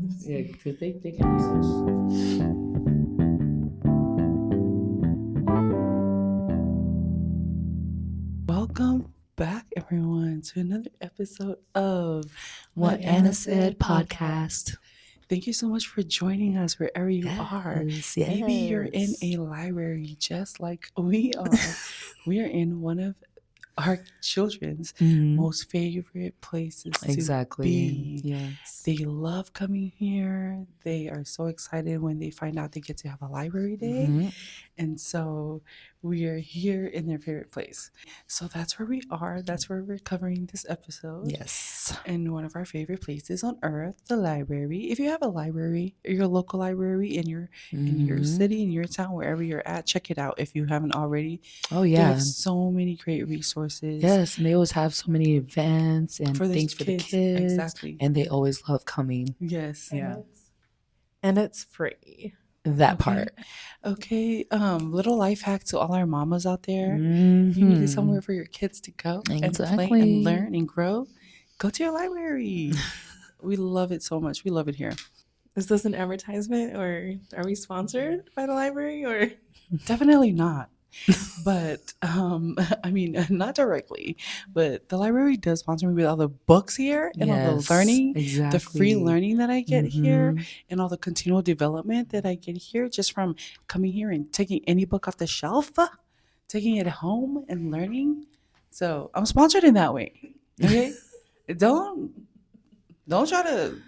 Yeah, because they can research. Welcome back, everyone, to another episode of What Anna Said podcast. Thank you so much for joining us wherever you are. Yes, Maybe you're in yes. a library just like we are. We are in one of our children's Mhm. most favorite places to Exactly. be. Yes. They love coming here. They are so excited when they find out they get to have a library day. Mhm. And so we are here in their favorite place. So that's where we are. That's where we're covering this episode. Yes. In one of our favorite places on earth, the library. If you have a library, or your local library in your Mhm. city, in your town, wherever you're at, check it out if you haven't already. Oh They yeah. have so many great resources. Yes, and they always have so many events and For the things for the kids, kids. exactly. And they always love coming. Yes. Yeah. And it's free. That Okay. part. Okay. Little life hack to all our mamas out there. Mhm. You need somewhere for your kids to go and play Exactly. and learn and grow. Go to your library. We love it so much. We love it here. Is this an advertisement or are we sponsored by the library or? Definitely not. But I mean, not directly, but the library does sponsor me with all the books here and all the Yes, learning, exactly. the free learning that I get here, Mhm. and all the continual development that I get here just from coming here and taking any book off the shelf, taking it home and learning. So I'm sponsored in that way. Okay, don't try to.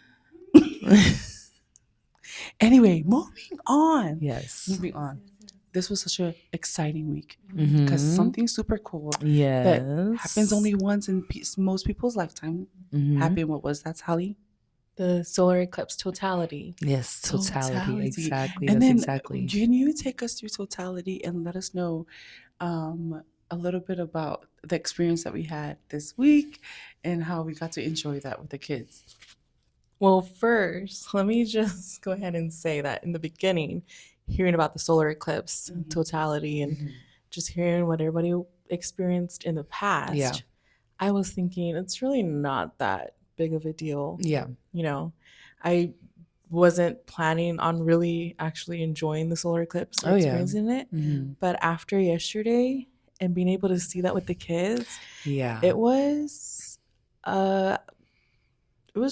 Anyway, moving on. Yes. Moving on. This was such an exciting week because Mhm. something super cool Yes. that happens only once in most people's lifetime Mhm. happened. What was that, Sally? The solar eclipse totality. Yes, totality. Exactly. And That's then exactly. can you take us through totality and let us know a little bit about the experience that we had this week and how we got to enjoy that with the kids? Well, first, let me just go ahead and say that in the beginning, hearing about the solar eclipse totality and just hearing what everybody experienced in the past, Yeah. I was thinking it's really not that big of a deal. Yeah. You know, I wasn't planning on really actually enjoying the solar eclipse or Oh, yeah. experiencing it. Mhm. But after yesterday and being able to see that with the kids, Yeah. it was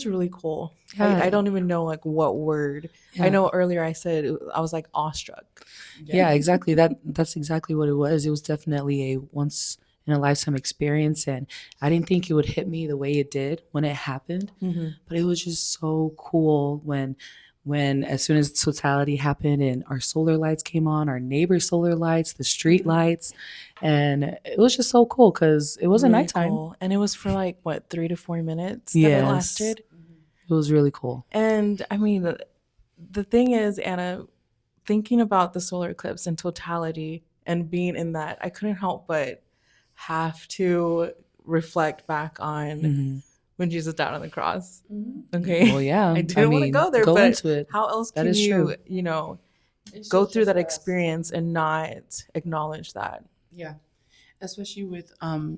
really cool. Yeah. I don't even know like what word. Yeah. I know earlier I said I was like awestruck. Yeah, exactly. That's exactly what it was. It was definitely a once in a lifetime experience, and I didn't think it would hit me the way it did when it happened. But it was just so cool when as soon as totality happened and our solar lights came on, our neighbor's solar lights, the street lights, and it was just so cool because it wasn't Really nighttime. cool. And it was for like what 3 to 4 minutes that it Yes. lasted. It was really cool. And I mean, the thing is, Anna, thinking about the solar eclipse in totality and being in that, I couldn't help but have to reflect back on Mhm. when Jesus died on the cross. Okay. Well, yeah. I didn't want to go there, go but into it. how else That can is you, true. go through that experience and not acknowledge that? Yeah, especially with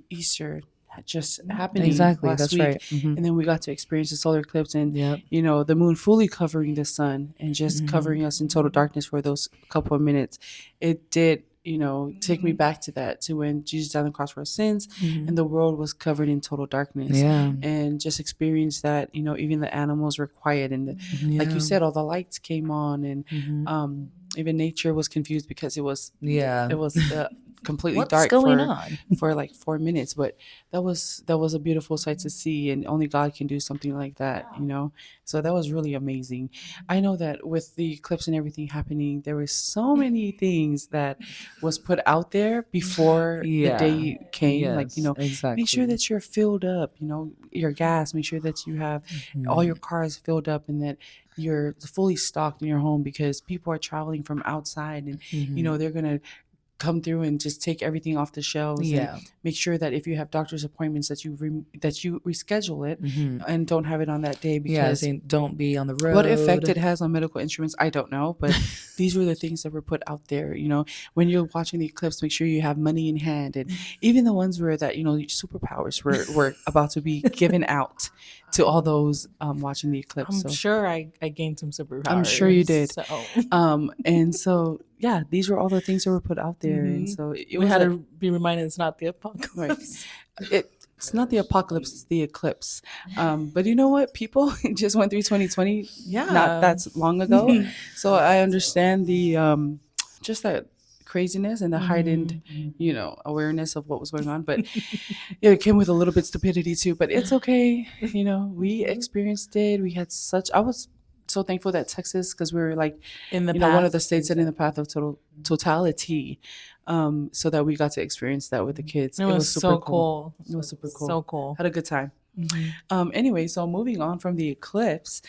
Easter just happening Exactly. last That's week. right. Mhm. And then we got to experience the solar eclipse and Yep. the moon fully covering the sun and just covering us in total darkness for those couple of minutes. It did take me back to that, to when Jesus died on the cross for our sins and the world was covered in total darkness. Yeah. And just experience that, even the animals were quiet and like you Yeah. said, all the lights came on and even nature was confused because it was Yeah. completely What's dark going on? for like 4 minutes, but that was a beautiful sight to see, and only God can do something like that. So that was really amazing. I know that with the eclipse and everything happening, there were so many things that was put out there before the day came. Like, Yes, exactly. make sure that you're filled up, your gas, make sure that you have all your cars filled up and that you're fully stocked in your home because people are traveling from outside and they're gonna come through and just take everything off the shelves and Yeah. make sure that if you have doctor's appointments that that you reschedule it Hmm. and don't have it on that day, Yeah, because saying don't be on the road. what effect it has on medical instruments, I don't know, but these were the things that were put out there. When you're watching the eclipse, make sure you have money in hand, and even the ones where that superpowers were about to be given out to all those watching the eclipse. I'm So sure I gained some superpowers. I'm sure you did. So And so yeah, these were all the things that were put out there, and so it we was had to be reminded it's not the right. apocalypse. It's not the apocalypse, it's the eclipse. But you know what? People just went through 2020 Yeah. not that long ago. So I understand the just that craziness and the heightened, awareness of what was going on. But yeah, it came with a little bit stupidity too. But it's okay. We experienced it. We had I was so thankful that Texas, because we were like, In the one of past. the states that in the path of totality, so that we got to experience that with the kids. It was so cool. It was super cool. So cool. Had a good time. Anyway, so moving on from the eclipse,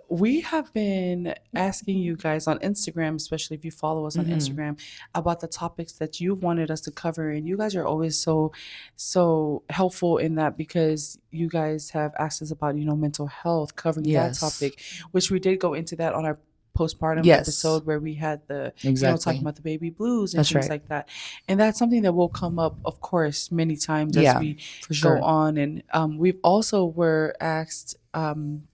we have been asking you guys on Instagram, especially if you follow us on Instagram, about the topics that you've wanted us to cover, and you guys are always so helpful in that, because you guys have asked us about mental health, covering Yes. that topic, which we did go into that on our postpartum Yes. episode, where we had the Exactly. talking about the baby blues and That's things right. like that. And that's something that will come up, of course, many times Yeah, as we for sure. go on. And we've also were asked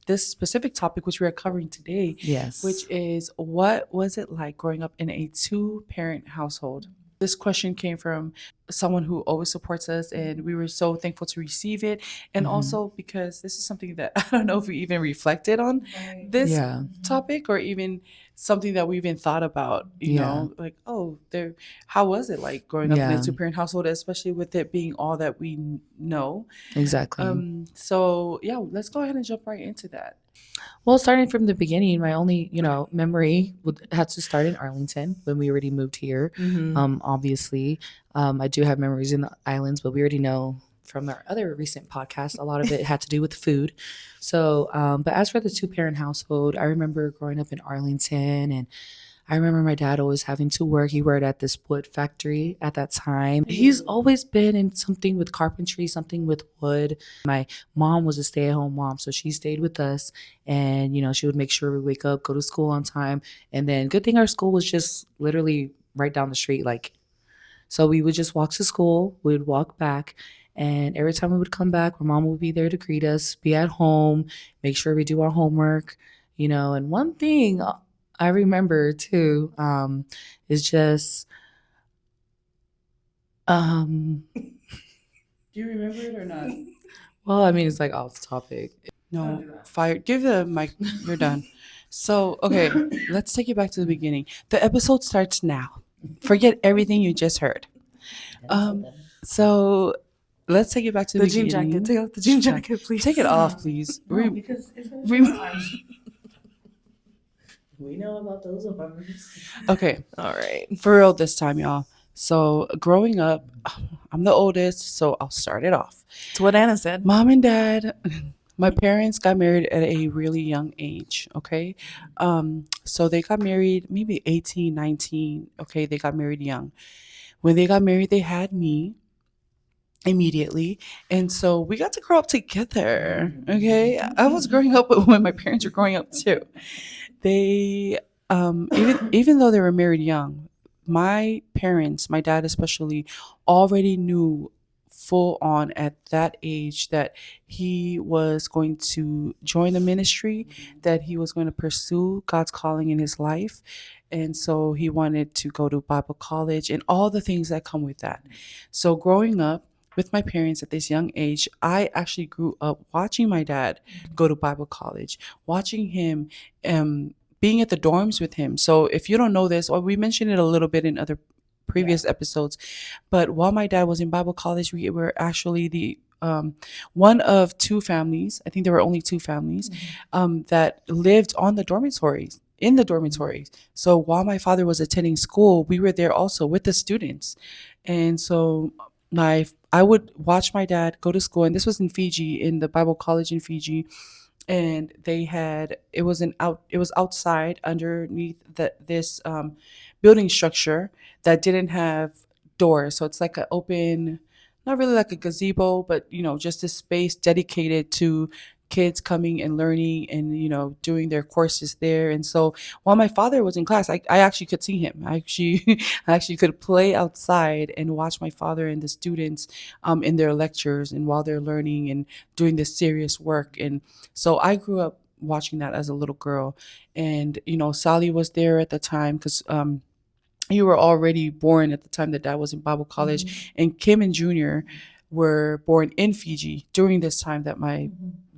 this specific topic, which we are covering today, Yes. which is, what was it like growing up in a 2-parent household? This question came from someone who always supports us, and we were so thankful to receive it. And also because this is something that I don't know if we even reflected on this Yeah. topic, or even something that we even thought about, like, oh, how was it like growing up in a Yeah. 2-parent household, especially with it being all that we know. Exactly. So yeah, let's go ahead and jump right into that. Well, starting from the beginning, my only, memory had to start in Arlington when we already moved here. Obviously, I do have memories in the islands, but we already know from our other recent podcast, a lot of it had to do with food. So, but as for the 2-parent household, I remember growing up in Arlington, and I remember my dad always having to work. He worked at this wood factory at that time. He's always been in something with carpentry, something with wood. My mom was a stay-at-home mom, so she stayed with us, and she would make sure we wake up, go to school on time, and then good thing our school was just literally right down the street. So we would just walk to school, we would walk back, and every time we would come back, my mom would be there to greet us, be at home, make sure we do our homework, And one thing I remember too is just Do you remember it or not? well, I mean, it's like off topic. No, fire. Give the mic. You're done. So, okay, let's take it back to the beginning. The episode starts now. Forget everything you just heard. So let's take it back to the The jean beginning. jacket. Take off the jean jacket, please. Take it off, please. Because it's we know about those apartments. Okay, All right. for real this time, y'all. So growing up, I'm the oldest, so I'll start it off. It's what Anna said. Mom and dad, my parents got married at a really young age, okay? So they got married maybe 18, 19, okay? They got married young. When they got married, they had me immediately. And so we got to grow up together, okay? I was growing up when my parents were growing up too. They, even though they were married young, my parents, my dad especially, already knew full on at that age that he was going to join the ministry, that he was going to pursue God's calling in his life. And so he wanted to go to Bible college and all the things that come with that. So growing up with my parents at this young age, I actually grew up watching my dad go to Bible college, watching him, being at the dorms with him. So if you don't know this, or we mentioned it a little bit in other previous episodes, but while my dad was in Bible college, we were actually the one of 2 families. I think there were only 2 families that lived on the dormitories, in the dormitories. So while my father was attending school, we were there also with the students. And so I would watch my dad go to school, and this was in Fiji, in the Bible college in Fiji. And they had, it was outside underneath this building structure that didn't have doors. So it's like an open, not really like a gazebo, but just a space dedicated to kids coming and learning and doing their courses there. And so while my father was in class, I actually could see him. I actually I actually could play outside and watch my father and the students in their lectures and while they're learning and doing this serious work. And so I grew up watching that as a little girl. And Sally was there at the time because you were already born at the time that Dad was in Bible college, and Kim and Junior were born in Fiji during this time that my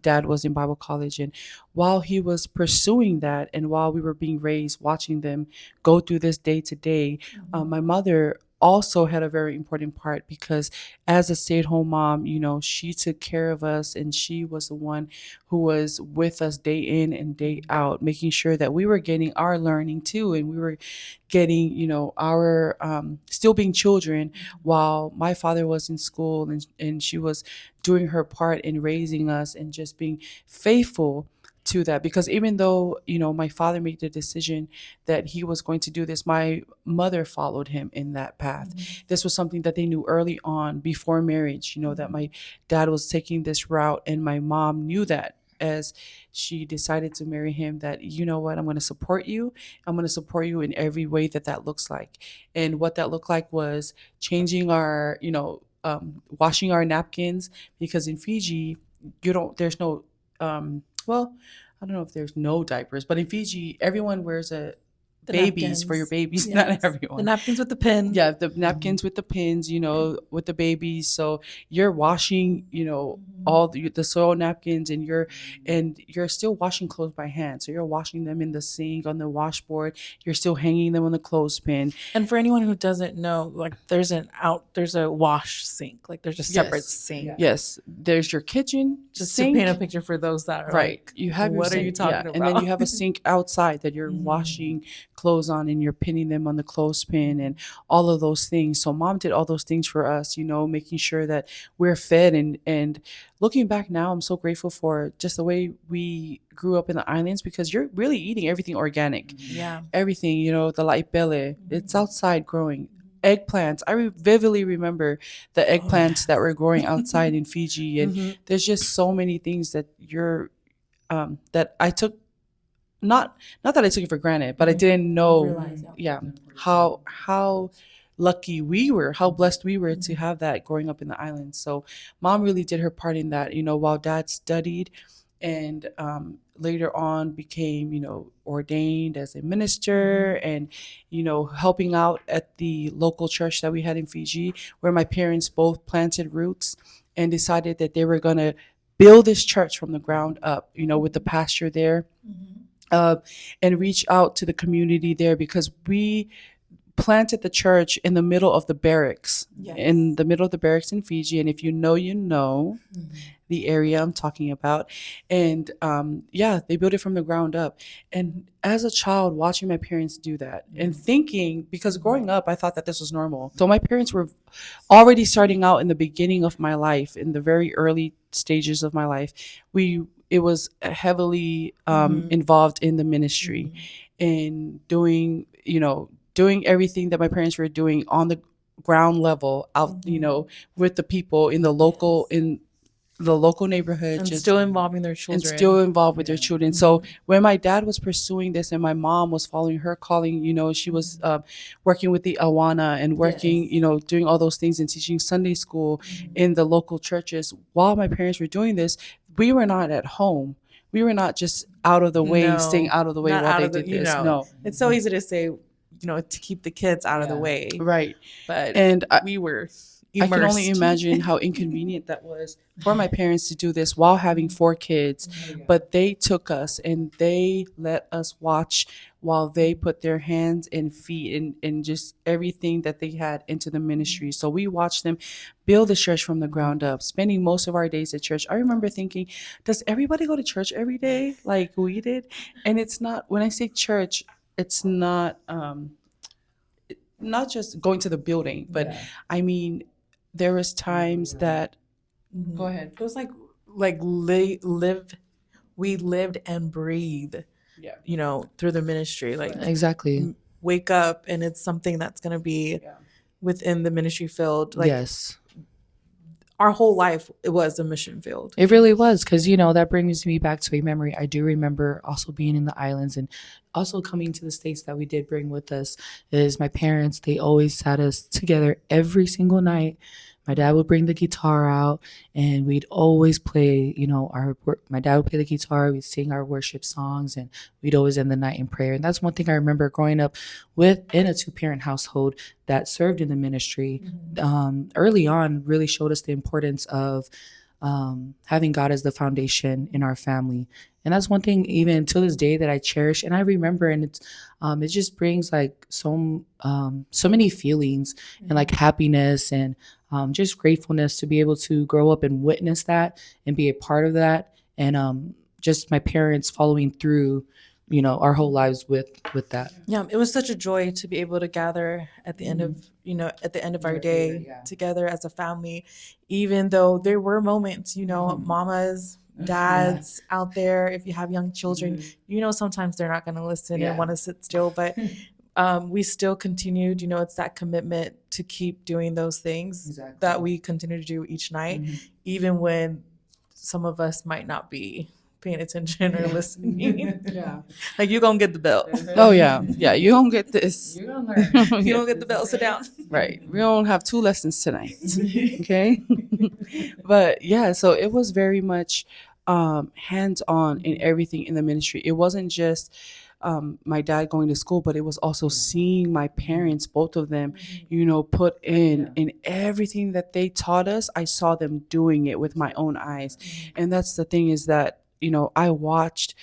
dad was in Bible college. And while he was pursuing that, and while we were being raised, watching them go through this day to day, my mother also had a very important part because as a stay-at-home mom, she took care of us, and she was the one who was with us day in and day out, making sure that we were getting our learning too, and we were getting our still being children while my father was in school, and she was doing her part in raising us and just being faithful to that. Because even though my father made the decision that he was going to do this, my mother followed him in that path. This was something that they knew early on before marriage, that my dad was taking this route, and my mom knew that as she decided to marry him, that what, I'm going to support you. I'm going to support you in every way that looks like. And what that looked like was changing our washing our napkins, because in Fiji there's no well, I don't know if there's no diapers, but in Fiji everyone wears a The babies for your napkins. babies. Not Yes. everyone. The napkins with the pin. Yeah, the napkins with the pins, with the babies. So you're washing, all the soiled napkins, and you're still washing clothes by hand. So you're washing them in the sink, on the washboard. You're still hanging them on the clothespin. And for anyone who doesn't know, like there's a wash sink. Like there's a separate Yes. sink. Yes, there's your kitchen Just sink. to paint a picture for those that are Right. like, You have your what are sink, you talking about? and then you have a sink outside that you're washing clothes on, and you're pinning them on the clothespin and all of those things. So mom did all those things for us, making sure that we're fed. And looking back now, I'm so grateful for just the way we grew up in the islands, because you're really eating everything organic. Yeah. Everything, the laipele, it's outside growing. Eggplants. I vividly remember the eggplants that were growing outside in Fiji, and there's just so many things that that I took, not that I took it for granted, but I didn't know, yeah, how lucky we were, how blessed we were to have that growing up in the islands. So mom really did her part in that, while dad studied and later on became, ordained as a minister, and, helping out at the local church that we had in Fiji, where my parents both planted roots and decided that they were going to build this church from the ground up, with the pastor there, and reach out to the community there, because we planted the church in the middle of the barracks, in the middle of the barracks in Fiji. And if you know the area I'm talking about. And they built it from the ground up. And as a child, watching my parents do that and thinking, because growing up, I thought that this was normal. So my parents were already starting out in the beginning of my life, in the very early stages of my life. It was heavily involved in the ministry and doing everything that my parents were doing on the ground level out, with the people in the local neighborhood, And just still involving their children. and still involved with their children. So when my dad was pursuing this and my mom was following her calling, she was working with the Awana and working, doing all those things and teaching Sunday school in the local churches. While my parents were doing this, we were not at home. We were not just out of the way, No, staying out of the way not while out they of the- did you this. know. No, It's so easy to say, to keep the kids out of the way. right. But And we were I can only immersed. imagine how inconvenient that was for my parents to do this while having 4 kids. But they took us and they let us watch while they put their hands and feet and just everything that they had into the ministry. So we watched them build the church from the ground up, spending most of our days at church. I remember thinking, does everybody go to church every day like we did? And it's not, when I say church, it's not just going to the building, but I mean, there was times that, go ahead. It was like we lived and breathed, Yeah. through the ministry. Like Exactly. wake up and it's something that's going to be within the ministry field. Like Yes. our whole life, it was a mission field. It really was, because that brings me back to a memory. I do remember also being in the islands and also coming to the States that we did bring with us. Is my parents, they always sat us together every single night. My dad would bring the guitar out and we'd always play, my dad would play the guitar, we'd sing our worship songs, and we'd always end the night in prayer. And that's one thing I remember growing up in a 2-parent household that served in the ministry. Early on really showed us the importance of having God as the foundation in our family. And that's one thing even to this day that I cherish and I remember, and it just brings like so many feelings and like happiness and just gratefulness to be able to grow up and witness that and be a part of that, and just my parents following through our whole lives with that. Yeah, it was such a joy to be able to gather at the end of our day together as a family, even though there were moments, mamas, dads out there, if you have young children, sometimes they're not going to listen and want to sit still, but we still continued, it's that commitment to keep doing those things that we continue to do each night, even when some of us might not be paying attention or listening. Like, you gonna get the belt. Oh yeah, you don't get this. You're gonna learn. You don't get the belt, sit down. Right. We don't have 2 lessons tonight. Okay. But yeah, so it was very much hands-on in everything in the ministry. It wasn't just my dad going to school, but it was also seeing my parents, both of them, put in everything that they taught us. I saw them doing it with my own eyes. And that's the thing, is that, I watched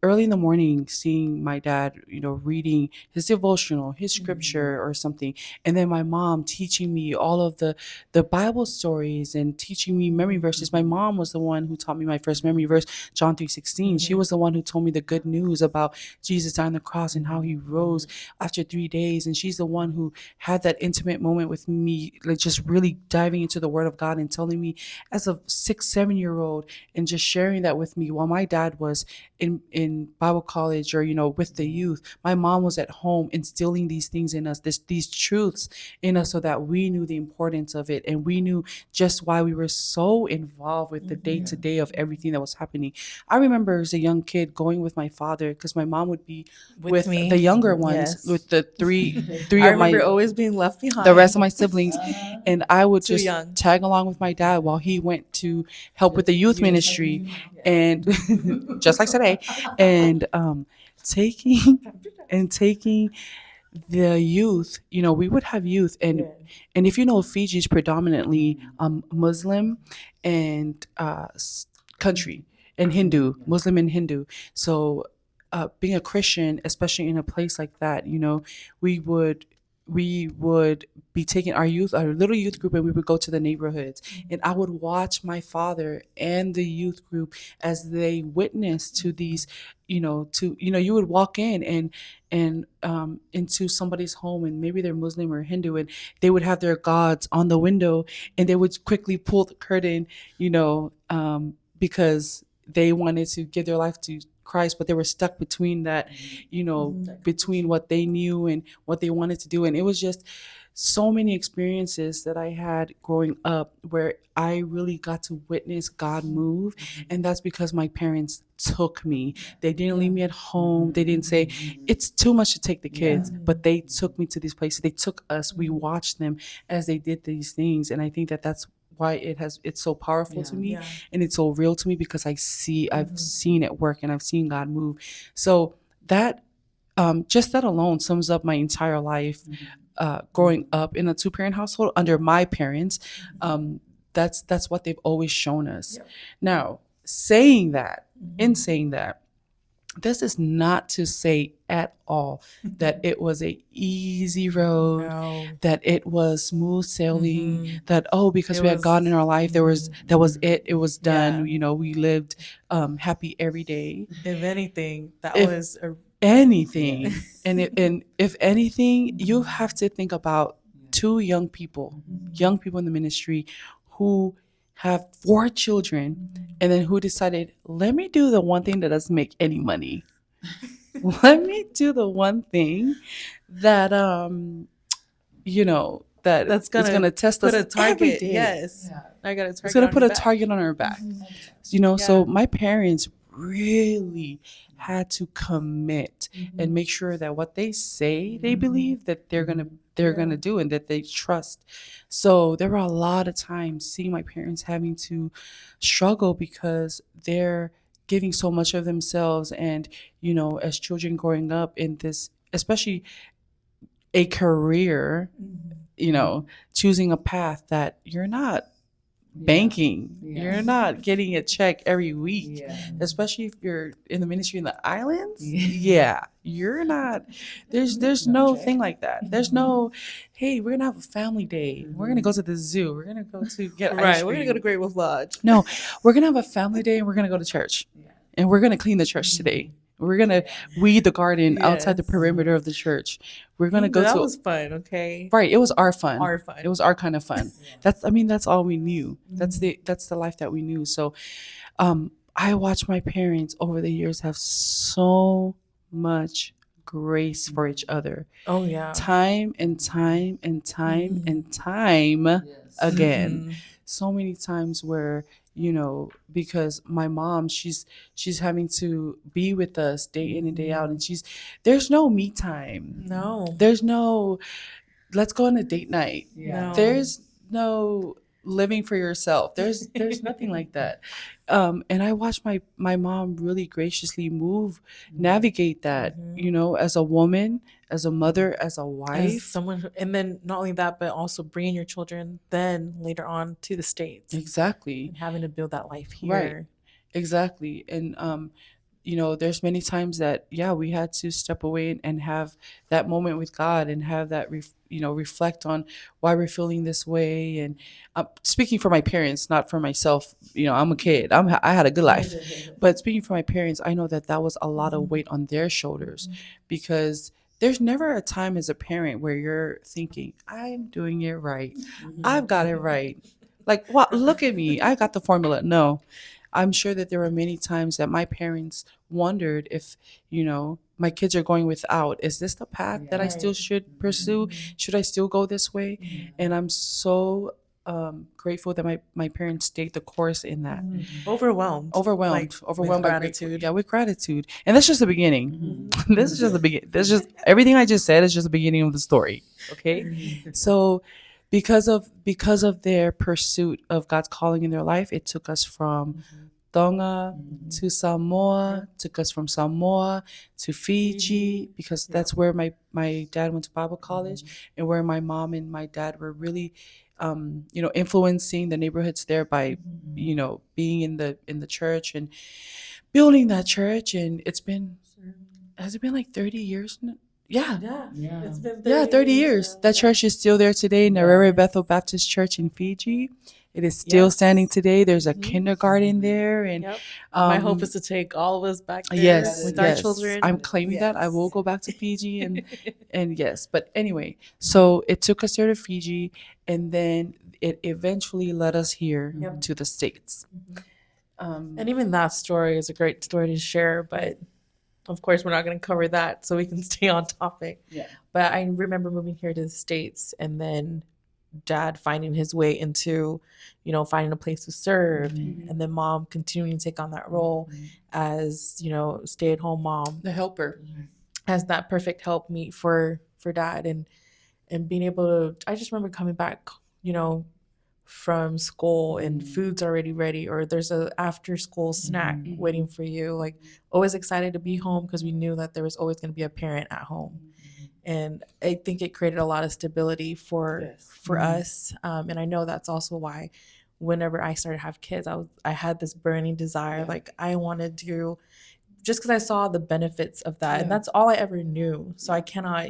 early in the morning, seeing my dad, reading his devotional, his scripture or something. And then my mom teaching me all of the Bible stories and teaching me memory verses. My mom was the one who taught me my first memory verse, John 3:16. She was the one who told me the good news about Jesus dying on the cross and how he rose after 3 days. And she's the one who had that intimate moment with me, like just really diving into the word of God and telling me as a 6-7-year-old, and just sharing that with me while my dad was in Bible college or with the youth. My mom was at home instilling these things in us, these truths in us, so that we knew the importance of it, and we knew just why we were so involved with the day-to-day of everything that was happening. I remember as a young kid going with my father, because my mom would be with me. the younger ones, Yes. with the three I of my remember always being left behind. the rest of my siblings, and I would Too just young. tag along with my dad while he went to help with the youth ministry, and just like today, and taking the youth. We would have youth, and if Fiji is predominantly Muslim and country, and Hindu, Muslim and Hindu. So being a Christian, especially in a place like that, we would be taking our little youth group, and we would go to the neighborhoods, and I would watch my father and the youth group as they witnessed to these, you would walk in and into somebody's home, and maybe they're Muslim or Hindu, and they would have their gods on the window, and they would quickly pull the curtain, because they wanted to give their life to Christ, but they were stuck between that, between what they knew and what they wanted to do. And it was just so many experiences that I had growing up where I really got to witness God move. And that's because my parents took me. They didn't leave me at home. They didn't say, it's too much to take the kids, but they took me to these places. They took us. We watched them as they did these things. And I think that that's why it's so powerful to me, and it's so real to me, because I've seen it work, and I've seen God move. So that just that alone sums up my entire life, growing up in a 2-parent household under my parents. That's what they've always shown us. Now, saying that, this is not to say at all that it was a easy road, that it was smooth sailing, that because we had God in our life, that was it was done. We lived happy every day. If anything, anything. And if anything, you have to think about 2 young people in the ministry who have 4 children, and then who decided, let me do the one thing that doesn't make any money. let me do the one thing that that That's is gonna gonna test put us a every target. day. Yes. I got a It's target gonna on put your a back. target on our back. So Yeah. my parents really had to commit and make sure that what they say they believe that they're gonna do and that they trust. So there were a lot of times seeing my parents having to struggle because they're giving so much of themselves, and as children growing up in this, especially a career, choosing a path that you're not banking. You're not getting a check every week, especially if you're in the ministry in the islands. Yeah, you're not. There's no thing like that. There's no, hey, we're gonna have a family day. We're gonna go to the zoo. We're gonna go to get ice Right. We're gonna go to cream. Great Wolf Lodge. No, we're gonna have a family day and we're gonna go to church, and we're gonna clean the church today. We're gonna weed the garden outside the Yes. perimeter of the church. We're gonna go That to was fun. Okay. right. It was our fun. Our fun. It was our kind of fun. That's all we knew. That's the life that we knew. So I watched my parents over the years have so much grace for each other, Oh yeah. time and time and time and time again. Mhm. So many times where because my mom, she's having to be with us day in and day out, and there's no me time. No. There's no let's go on a date night. No. There's no living for yourself. There's nothing like that. And I watched my mom really graciously navigate that, as a woman, as a mother, as a As wife. someone, and then not only that, but also bringing your children then later on to the States Exactly. and having to build that life Right. here. Exactly. And there's many times that we had to step away and have that moment with God and have that reflect on why we're feeling this way. And speaking for my parents, not for myself. I'm a kid. I had a good life, but speaking for my parents, I know that was a lot of weight on their shoulders, because there's never a time as a parent where you're thinking, I'm doing it right, I've got it right. Like, what? Look at me, I got the formula. No, I'm sure that there were many times that my parents wondered if, my kids are going without. Is this the path that I still should pursue? Should I still go this way? And I'm so grateful that my parents stayed the course in that. Overwhelmed. Overwhelmed, Like, overwhelmed with by gratitude. yeah, with gratitude. And that's just the beginning. This is just the beginning. That's just everything I just said is just the beginning of the story. Okay, so because of their pursuit of God's calling in their life, it took us from Tonga to Samoa, took us from Samoa to Fiji, because that's where my dad went to Bible college, and where my mom and my dad were really, influencing the neighborhoods there by, being in the church and building that church. And has it been like 30 years? Yeah. Yeah. It's been 30 years. That church is still there today, Narere Bethel Baptist Church in Fiji. It is still Yes. standing today. There's a kindergarten there. And Yep. My hope is to take all of us back there yes, with our yes. children. I'm claiming that. I will Yes. go back to Fiji and yes. But anyway, so it took us there to Fiji, and then it eventually led us here to the States. And even that story is a great story to share, but of course we're not going to cover that, so we can stay on topic. Yeah. But I remember moving here to the States, and then dad finding his way into, finding a place to serve, and then mom continuing to take on that role as, stay-at-home mom, The helper. as that perfect help meet for dad, and being able to. I just remember coming back, from school and food's already ready, or there's a after school snack waiting for you, like always excited to be home because we knew that there was always going to be a parent at home. And I think it created a lot of stability for us, and I know that's also why whenever I started to have kids, I had this burning desire, like I wanted to, just because I saw the benefits of that, and that's all I ever knew. So I cannot,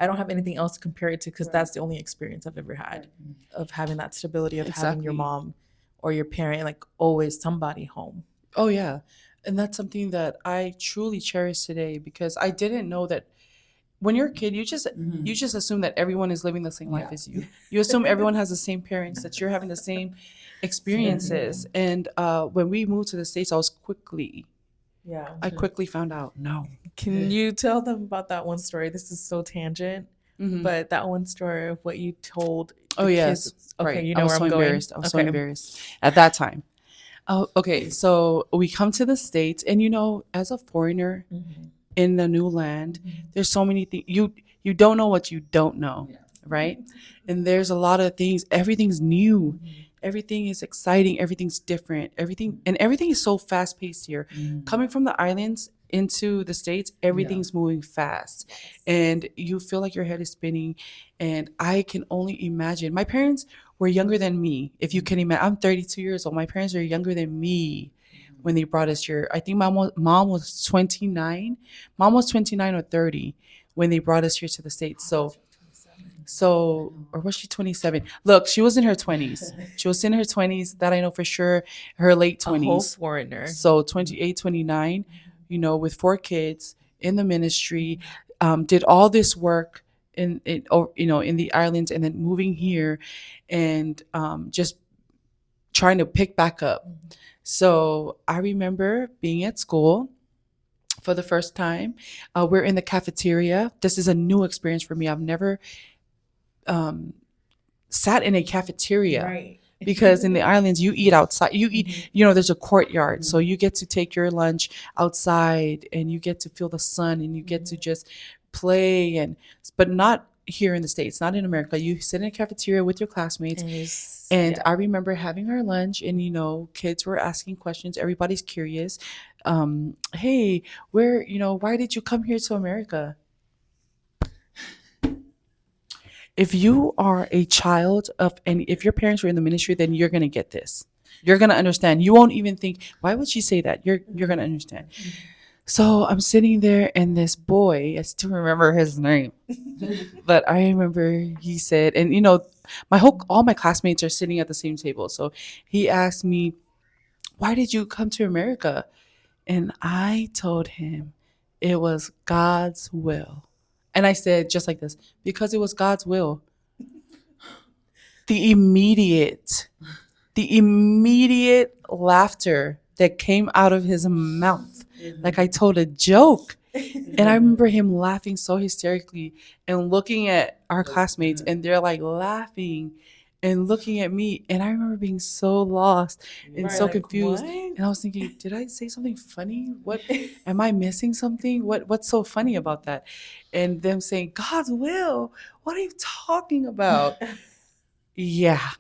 I don't have anything else to compare it to, because that's the only experience I've ever had of having that stability of having your Exactly. mom or your parent, like always somebody home. Oh yeah. And that's something that I truly cherish today, because I didn't know that when you're a kid, you just assume that everyone is living the same life as you. You assume everyone has the same parents, that you're having the same experiences. And when we moved to the States, I was quickly Yeah. I quickly found out no. Can you tell them about that one story? This is so tangent, Mhm. but that one story of what you told Oh the yes, kids. Okay, right. you I know was where so I'm going. embarrassed. I was so Okay. embarrassed at that time. Oh, okay. So we come to the States, and as a foreigner in the new land, there's so many things you don't know what you don't know, right? And there's a lot of things. Everything's new. Everything is exciting. Everything's different. Everything is so fast paced here. Coming from the islands into the States, everything's moving fast, and you feel like your head is spinning. And I can only imagine. My parents were younger than me. If you can imagine, I'm 32 years old. My parents are younger than me when they brought us here. I think mom was 29. Mom was 29 or 30 when they brought us here to the States. So or was she 27? Look, she was in her 20s. She was in her 20s, that I know for sure. Her late A whole 20s. foreigner. So 28, 29, with 4 kids in the ministry, did all this work in the islands, and then moving here, and just trying to pick back up. So I remember being at school for the first time. We're in the cafeteria. This is a new experience for me. I've never sat in a cafeteria. Right. Because in the islands you eat outside, there's a courtyard, so you get to take your lunch outside, and you get to feel the sun, and you get to just play. But not here in the States, not in America. You sit in a cafeteria with your classmates, and I remember having our lunch, and kids were asking questions. Everybody's curious. Hey, why did you come here to America? If you are a child and if your parents were in the ministry, then you're gonna get this. You're gonna understand. You won't even think, why would she say that? You're gonna understand. So I'm sitting there, and this boy, I still remember his name, but I remember he said, and all my classmates are sitting at the same table. So he asked me, why did you come to America? And I told him it was God's will. And I said, just like this, because it was God's will. The immediate laughter that came out of his mouth, like I told a joke. And I remember him laughing so hysterically and looking at our classmates, and they're like laughing and looking at me. And I remember being so lost and so confused. What? And I was thinking, did I say something funny? What am I missing something? What's so funny about that? And them saying, God's will. What are you talking about? Yeah.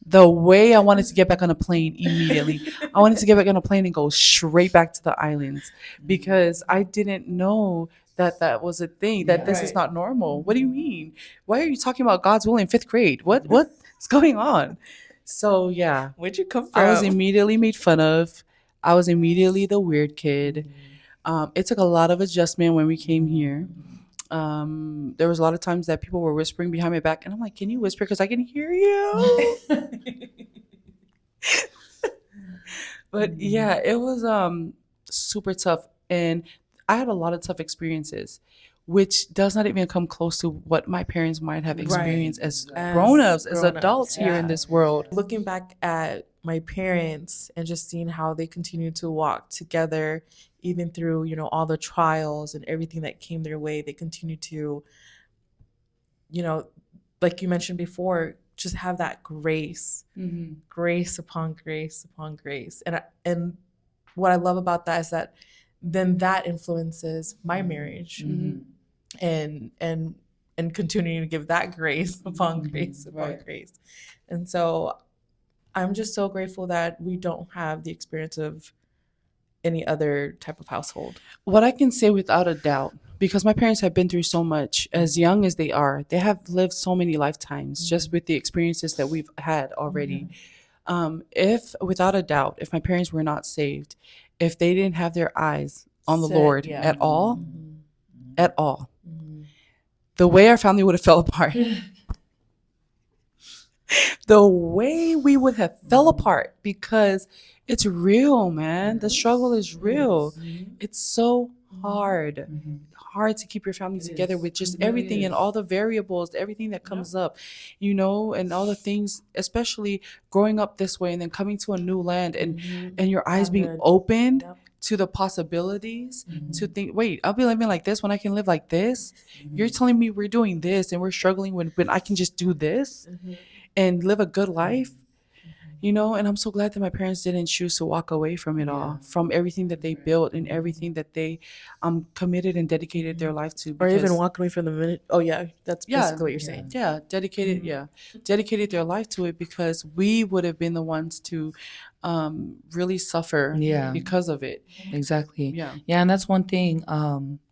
The way I wanted to get back on a plane immediately. I wanted to get back on a plane and go straight back to the islands, because I didn't know that was a thing, that this is not normal. What do you mean? Why are you talking about God's will in 5th grade? What's going on? So yeah, Where'd you come from? I was immediately made fun of. I was immediately the weird kid. It took a lot of adjustment when we came here. There was a lot of times that people were whispering behind my back, and I'm like, can you whisper, because I can hear you? But yeah, it was super tough, and I had a lot of tough experiences, which does not even come close to what my parents might have experienced as grown-ups, as adults here in this world. Looking back at my parents and just seeing how they continue to walk together, even through all the trials and everything that came their way, they continue to, like you mentioned before, just have that grace, grace upon grace upon grace. And what I love about that is that then that influences my marriage, and continuing to give that grace upon grace upon grace. And so I'm just so grateful that we don't have the experience of any other type of household. What I can say without a doubt, because my parents have been through so much, as young as they are, they have lived so many lifetimes just with the experiences that we've had already. If, without a doubt, if my parents were not saved, if they didn't have their eyes on the Lord at all, the way our family would have fell apart, the way we would have fell apart, because it's real, man. The struggle is real. It's so hard to keep your family together with just everything and all the variables, everything that comes up, and all the things, especially growing up this way and then coming to a new land, and your eyes being opened to the possibilities, to think, wait, I'll be living like this when I can live like this. You're telling me we're doing this and we're struggling when I can just do this and live a good life, you know. And I'm so glad that my parents didn't choose to walk away from it all, from everything that they built and everything that they committed and dedicated their life to. Or even Because walk away from the minute. Oh yeah, that's yeah, basically what you're saying. yeah, dedicated their life to it, because we would have been the ones to really suffer Yeah. because of it. Exactly. Yeah. Yeah, and that's one thing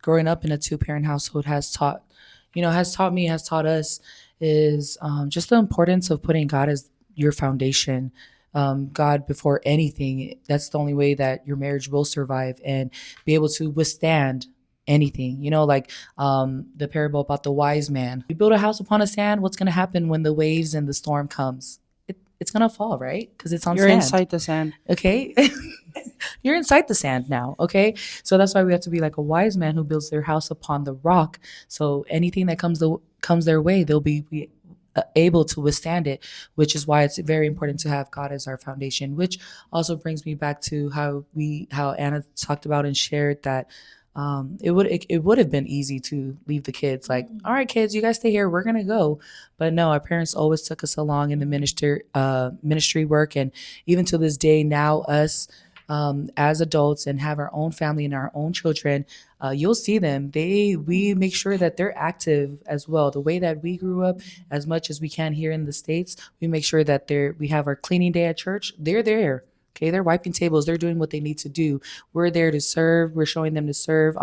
growing up in a two-parent household has taught, has taught me, has taught us is just the importance of putting God as your foundation. God before anything. That's the only way that your marriage will survive and be able to withstand anything. Like the parable about the wise man. You build a house upon a sand, what's going to happen when the waves and the storm comes? It's going to fall, right? Because it's on You're sand. inside the sand. Okay. You're inside the sand now. Okay. So that's why we have to be like a wise man who builds their house upon the rock. So anything that comes their way, they'll be able to withstand it, which is why it's very important to have God as our foundation, which also brings me back to how Anna talked about and shared that it would have been easy to leave the kids like, all right, kids, you guys stay here, we're gonna go. But no, our parents always took us along in the ministry work, and even to this day now, us as adults and have our own family and our own children, you'll see them. We make sure that they're active as well. The way that we grew up, as much as we can here in the States, we make sure that we have our cleaning day at church. They're there. Okay, they're wiping tables. They're doing what they need to do. We're there to serve. We're showing them to serve.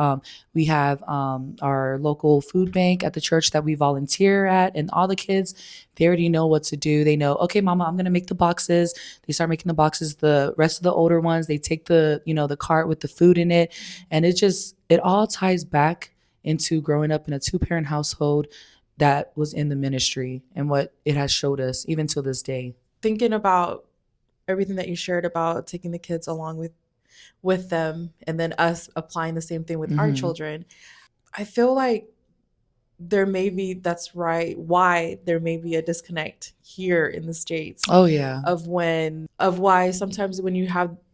We have our local food bank at the church that we volunteer at, and all the kids, they already know what to do. They know, okay, mama, I'm going to make the boxes. They start making the boxes. The rest of the older ones, they take the cart with the food in it. And it all ties back into growing up in a two-parent household that was in the ministry and what it has showed us even to this day. Thinking about everything that you shared about taking the kids along with them, and then us applying the same thing with our children, I feel like that's right, why there may be a disconnect here in the States. Oh yeah. Of why sometimes when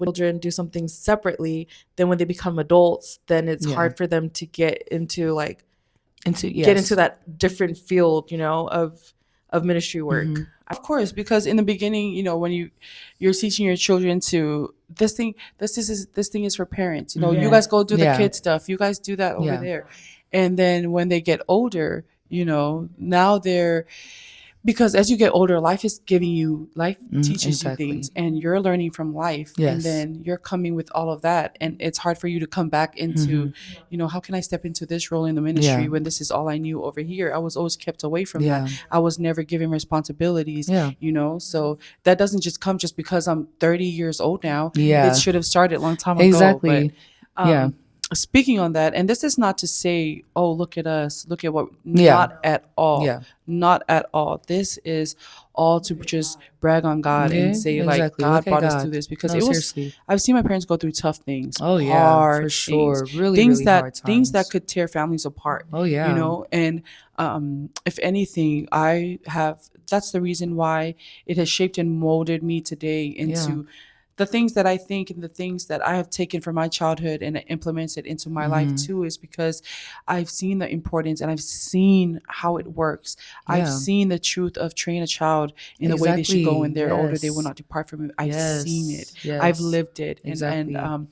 children do something separately, then when they become adults, then it's hard for them to get into that different field, of ministry work. Of course, because in the beginning, when you're teaching your children to this thing is for parents. You guys go do the kid stuff. You guys do that over there. And then when they get older, now because as you get older, life teaches you things, and you're learning from life. Yes. And then you're coming with all of that, and it's hard for you to come back into, how can I step into this role in the ministry when this is all I knew over here? I was always kept away from that. I was never given responsibilities, so that doesn't just come just because I'm 30 years old now. It should have started a long time ago. Exactly. But, speaking on that, and this is not to say, oh, look at us, look at what, not at all. Not at all. This is all to just brag on God and say, like, God brought us through this, because seriously. I've seen my parents go through tough things. Oh yeah, hard for sure. things, Really, things really that hard times. things that could tear families apart. Oh yeah. And if anything, that's the reason why it has shaped and molded me today into the things that I think and the things that I have taken from my childhood and implemented into my life too, is because I've seen the importance and I've seen how it works. I've seen the truth of train a child in the way they should go, and they're older, they will not depart from it. I've seen it. I've lived it. And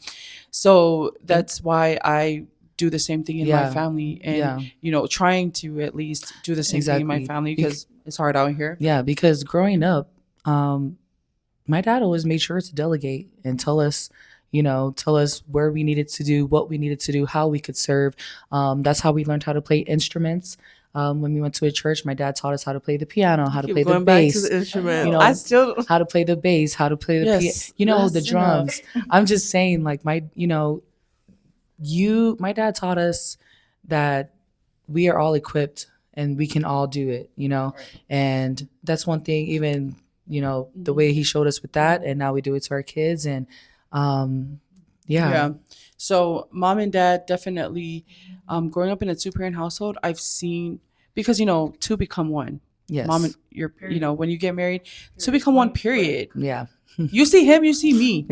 so that's why I do the same thing in my family, and trying to at least do the same thing in my family, because it's hard out here. Yeah, because growing up, my dad always made sure to delegate and tell us where we needed to do, what we needed to do, how we could serve. That's how we learned how to play instruments. When we went to a church, my dad taught us how to play the piano, how to play the bass. Back to the instrument. How to play the bass, how to play the piano, the drums. I'm just saying, like, my dad taught us that we are all equipped and we can all do it, and that's one thing, even the way he showed us with that, and now we do it to our kids. And so mom and dad definitely, growing up in a two-parent household, I've seen, because two become one. Yes. Mom and when you get married, two become one, period. You see him, you see me.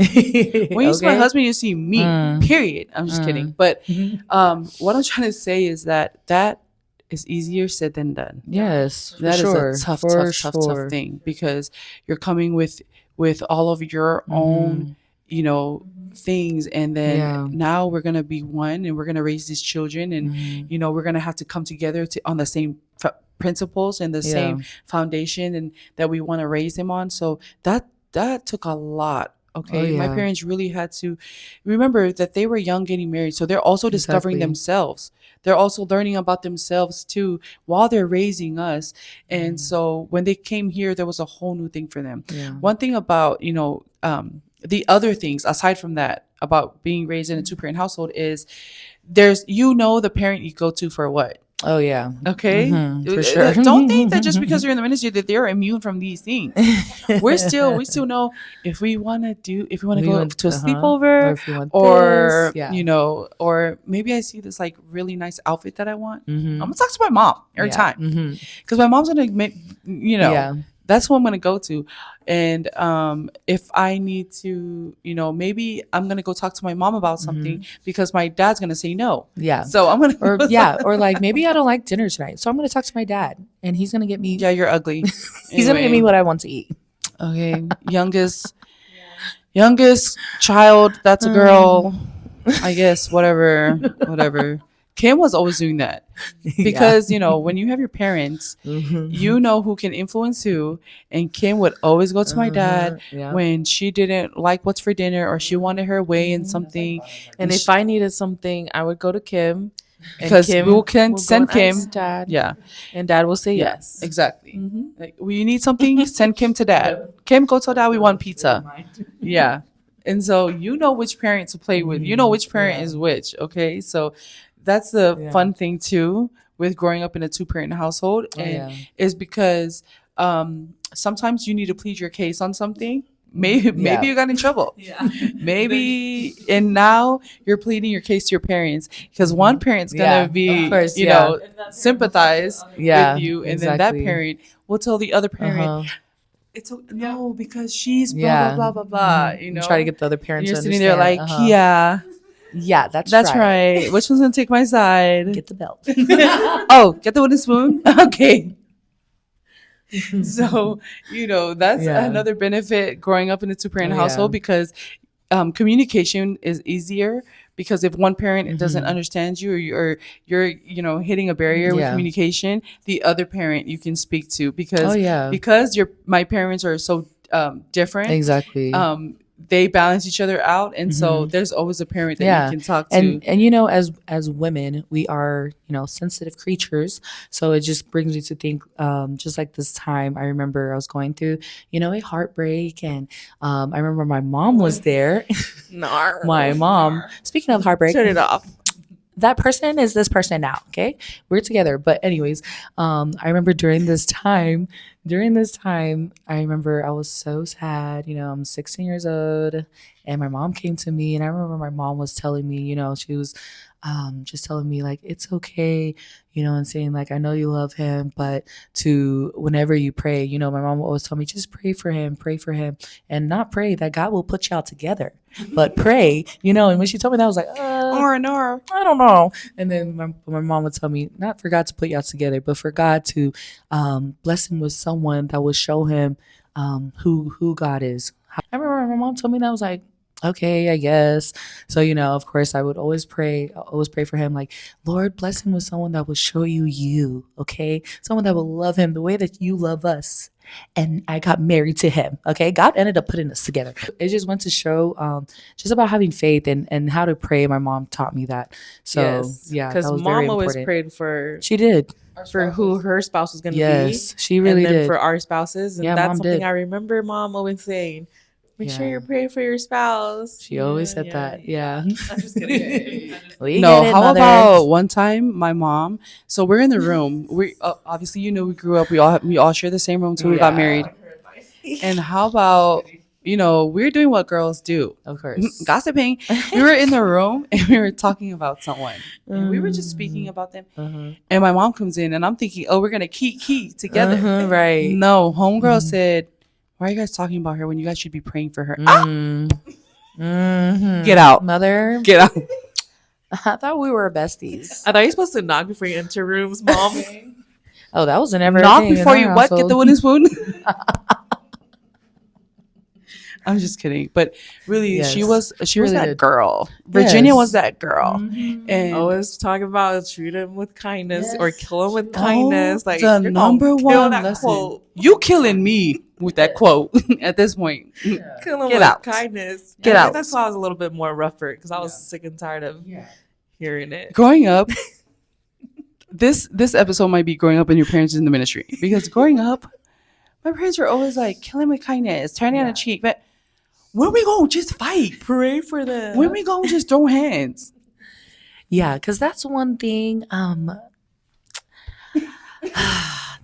When you see my Okay. husband, you see me. Mm. Period. I'm just kidding. But what I'm trying to say is that is easier said than done. Yes, for That is a sure. tough, For tough, tough, tough sure. thing because you're coming with all of your own, Mhm. you know, things, and then Yeah. now we're gonna be one, and we're gonna raise these children, and Mhm. we're gonna have to come together to on the same principles and the Yeah. same foundation, and that we want to raise them on. So that took a lot. Oh Okay, my yeah. parents really had to remember that they were young getting married, so they're also discovering Exactly. themselves. They're also learning about themselves too while they're raising us. And Mm. so when they came here, there was a whole new thing for them. Yeah. One thing about, the other things aside from that about being raised in a two-parent household is there's, the parent you go to for what? Oh yeah. Okay. For sure. Don't think that just because you're in the ministry that they're immune from these things. We still know if we want to We go went, to a or sleepover, if you want this, or yeah. or maybe I see this like really nice outfit that I want. I'm Mm-hmm. gonna talk to my mom every Yeah. time Mm-hmm. because my mom's gonna make, Yeah. that's who I'm gonna go to. And if I need to, maybe I'm gonna go talk to my mom about something because my dad's gonna say no. Yeah. So I'm gonna Or go yeah, or like maybe I don't like dinner tonight, so I'm gonna talk to my dad, and he's gonna get me. Yeah, you're ugly. He's gonna get me Anyway, what I want to eat. okay, youngest child. That's a girl. I guess whatever. Kim was always doing that because when you have your parents, you know who can influence who. And Kim would always go to my dad Yeah. when she didn't like what's for dinner or she wanted her way in something. And if I needed something, I would go to Kim. And because Kim we can will go send and Kim. ask Dad. Yeah, And Dad will say yeah, yes. exactly. Mhm. Like, well, you need something, send Kim to dad. Kim, go tell dad we want pizza. Yeah. And so which parent to play with. You know which parent is which. Okay. So that's the Yeah. fun thing too with growing up in a two-parent household. Oh, And yeah. is because sometimes you need to plead your case on something. Maybe you got in trouble. Maybe, and now you're pleading your case to your parents because one parent's gonna Yeah, be, of course, yeah. sympathize Yeah, with you, and then exactly. that parent will tell the other parent, Uh-huh. no, because she's blah Yeah. blah blah blah blah. Mhm. And try to get the other And parents you're to sitting there understand. like, Uh-huh. yeah, Yeah, that's that's right. Which one's gonna take my side? Get the belt. Oh, get the wooden spoon. Okay. So that's Yeah. another benefit growing up in a two-parent Oh, household yeah. because communication is easier because if one parent doesn't understand you, or you're hitting a barrier with Yeah. communication, the other parent you can speak to Oh, yeah. because my parents are so different. Exactly. They balance each other out, and so there's always a parent that Yeah. you can talk to. And as women, we are sensitive creatures, so it just brings me to think, just like this time I remember I was going through a heartbreak, and I remember my mom was there. My mom, speaking of heartbreak, Turn it off. that person is this person now. Okay, we're together. But anyways, I remember during this time, I remember I was so sad. I'm 16 years old, and my mom came to me, and I remember my mom was telling me, she was just telling me like it's okay, and saying like I know you love him, but to whenever you pray, my mom would always tell me just pray for him, and not pray that God will put y'all together, but pray, And when she told me that, I was like, R&R. I don't know. And then my mom would tell me not for God to put y'all together, but for God to bless him with someone that will show him who God is. I remember my mom told me that. I was like, okay, I guess. So, of course, I would always pray for him, like, Lord, bless him with someone that will show you, okay? Someone that will love him the way that you love us. And I got married to him, okay? God ended up putting us together. It just went to show just about having faith and how to pray. My mom taught me that. So, yeah, because that was mom very always important. prayed for She did. who her spouse was going to Yes, be. she really and then did. for our spouses. And Yeah, that's Mom something did. I remember mom always saying. Make sure Yeah. you pray for your spouse. She always said that. Yeah. I'm just kidding. We No, get it, how mother. about one time my mom? So we're in the room. We obviously we grew up. We all share the same room until we got Yeah. married. And how about we're doing what girls do, Of course. gossiping. We were in the room and we were talking about someone, and we were just speaking about them. Uh-huh. And my mom comes in, and I'm thinking, oh, we're gonna key together. Uh-huh, right. No, homegirl said, Why are you guys talking about her when you guys should be praying for her? Get out. mother. Get out. I thought we were besties. I thought you're supposed to knock before you enter rooms, mom. Oh, that was never a Knock thing in before our you what? Get household. the wooden spoon. I'm just kidding, but really, Yes. she was really that did. girl. Virginia was Yes. that girl, and Always talking about treat him with kindness or Yes. kill him with kindness. Like the you're number gonna kill one that lesson. quote. You killing me with that quote at this point. Kill him Get with out. kindness. Get I out. think that's why I was a little bit more rougher because I was sick and tired of hearing it. Growing up, this episode might be growing up and your parents in the ministry, because growing up, my parents were always like killing with kindness, turning on a cheek, but when we gonna just fight? Pray for them. When we gonna just throw hands? Yeah, because that's one thing